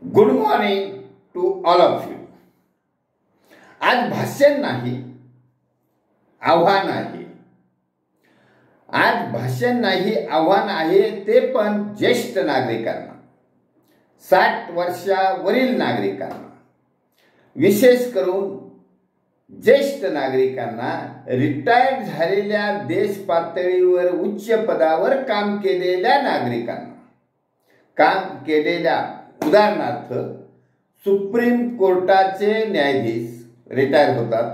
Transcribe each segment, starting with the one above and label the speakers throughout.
Speaker 1: Good morning to all of you. आज भाषण नाही, आव्हान आहे. आज भाषण नाही, आव्हान आहे, ते पण ज्येष्ठ नागरिकांना, 60 वर्षावरील नागरिकांना, विशेष करून ज्येष्ठ नागरिकांना, रिटायर्ड झालेल्या, देश पातळीवर उच्च पदावर काम केलेल्या नागरिकांना, काम केलेल्या, उदाहरणार्थ सुप्रीम कोर्टाचे न्यायाधीश रिटायर होतात,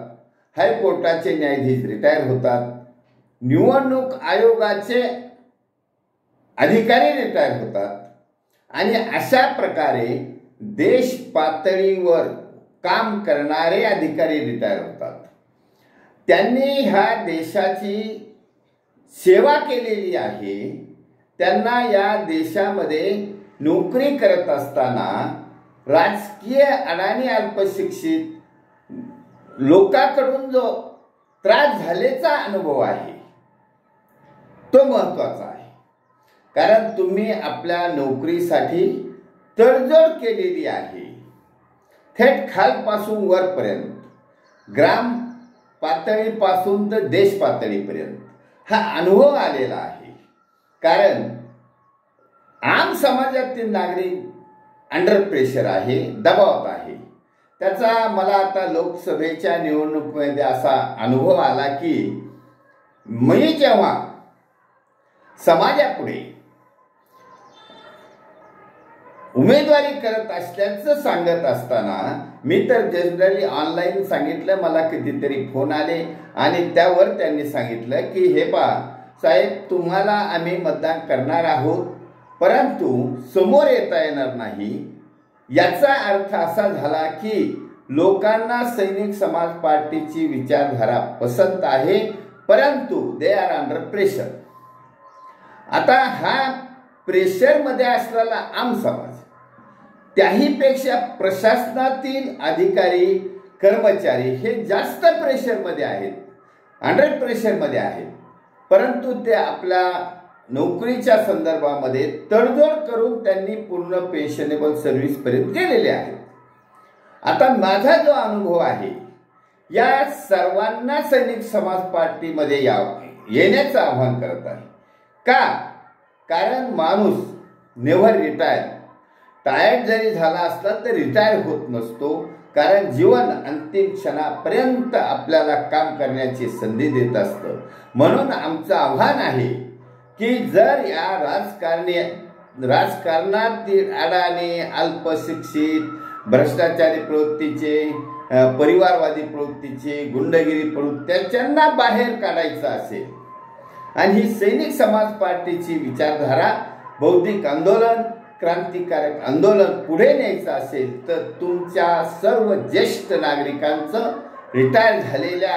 Speaker 1: हायकोर्टाचे न्यायाधीश रिटायर होतात, निवडणूक आयोगाचे अधिकारी रिटायर होतात आणि अशा प्रकारे देश पातळीवर काम करणारे अधिकारी रिटायर होतात. त्यांनी ह्या देशाची सेवा केलेली आहे. त्यांना या देशामध्ये नोकरी करत असताना राजकीय अडाणी अल्पशिक्षित लोकांकडून जो त्रास झाल्याचा अनुभव आहे तो महत्त्वाचा आहे. कारण तुम्ही आपल्या नोकरीसाठी तडजोड केलेली आहे. थेट खालपासून वरपर्यंत, ग्राम पातळीपासून तर देश पातळीपर्यंत हा अनुभव आलेला आहे. कारण आम समाजातील नागरिक अंडर प्रेशर आहे, दबावात आहे. त्याचा मला आता लोकसभेच्या निवडणुकीमध्ये असा अनुभव आला की मी जेव्हा समाजापुढे उमेदवारी करत असल्याचं सांगत असताना मी तर जनरली ऑनलाईन सांगितलं, मला कितीतरी फोन आले आणि त्यावर त्यांनी सांगितलं की हे पहा साहेब, तुम्हाला आम्ही मतदान करणार आहोत, परंतु समोर येता येणार नाही. याचा अर्थ असा झाला की लोकांना सैनिक समाज पार्टीची विचारधारा पसंत आहे, परंतु दे आर अंडर प्रेशर. आता हा प्रेशरमध्ये असलेला आम समाज, त्याहीपेक्षा प्रशासनातील अधिकारी कर्मचारी हे जास्त प्रेशरमध्ये आहेत, अंडर प्रेशरमध्ये आहेत, परंतु ते आपल्या नोकरीच्या संदर्भामध्ये तडजोड करून त्यांनी पूर्ण पेन्शनेबल सर्व्हिस पर्यंत गेलेले आहेत. आता माझा जो अनुभव आहे, या सर्वांना सैनिक समाज पार्टीमध्ये येण्याचं आवाहन करत आहे. का? कारण माणूस नेव्हर रिटायर, टायर्ड जरी झाला असला तर रिटायर होत नसतो. कारण जीवन अंतिम क्षणापर्यंत आपल्याला काम करण्याची संधी देत असतं. म्हणून आमचं आव्हान आहे की जर या राजकारणातील अडाणी, अल्पशिक्षित, भ्रष्टाचारी प्रवृत्तीचे, परिवारवादी प्रवृत्तीचे, गुंडगिरी प्रवृत्ती, त्यांना बाहेर काढायचं असेल आणि ही सैनिक समाज पार्टीची विचारधारा, बौद्धिक आंदोलन, क्रांतिकारक आंदोलन पुढे न्यायचं असेल तर तुमच्या सर्व ज्येष्ठ नागरिकांचं, रिटायर झालेल्या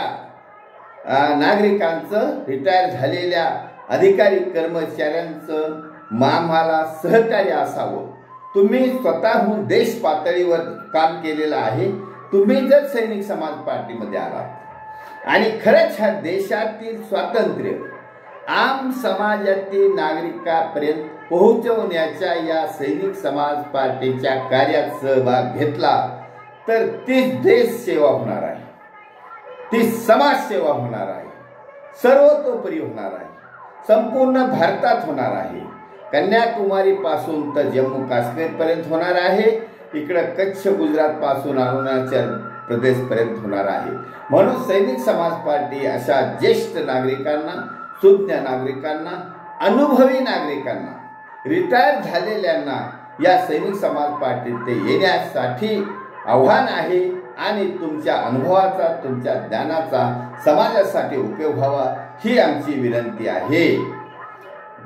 Speaker 1: नागरिकांचं, रिटायर झालेल्या अधिकारी कर्मचाऱ्यांचं आम्हाला सहकार्य असावं. तुम्ही स्वतःहून देश पातळीवर काम केलेलं आहे. तुम्ही जर सैनिक समाज पार्टीमध्ये आलात आणि खरंच ह्या देशातील स्वातंत्र्य आम समाजातील नागरिकांपर्यंत पोहोचवण्याच्या या सैनिक समाज पार्टीच्या कार्यात सहभाग घेतला तर तीच देश सेवा होणार आहे, ती समाज सेवा होणार आहे, सर्वतोपरी होणार आहे, संपूर्ण भारतात होणार आहे. कन्याकुमारी पासून तर जम्मू काश्मीर पर्यंत होणार आहे, इकडं कच्छ, गुजरात पासून अरुणाचल प्रदेश पर्यंत होणार आहे. म्हणून सैनिक समाज पार्टी अशा ज्येष्ठ नागरिकांना, सुज्ञ नागरिकांना, अनुभवी नागरिकांना, रिटायर झालेल्यांना या सैनिक समाज पार्टीत येण्यासाठी आव्हान आहे आणि तुमच्या अनुभवाचा, तुमच्या ज्ञानाचा समाजासाठी उपयोग व्हावा ही आमची विनंती आहे.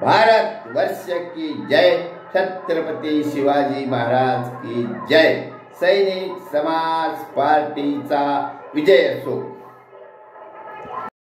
Speaker 1: भारत वर्ष की जय. छत्रपती शिवाजी महाराज की जय. सैनिक समाज पार्टीचा विजय असो.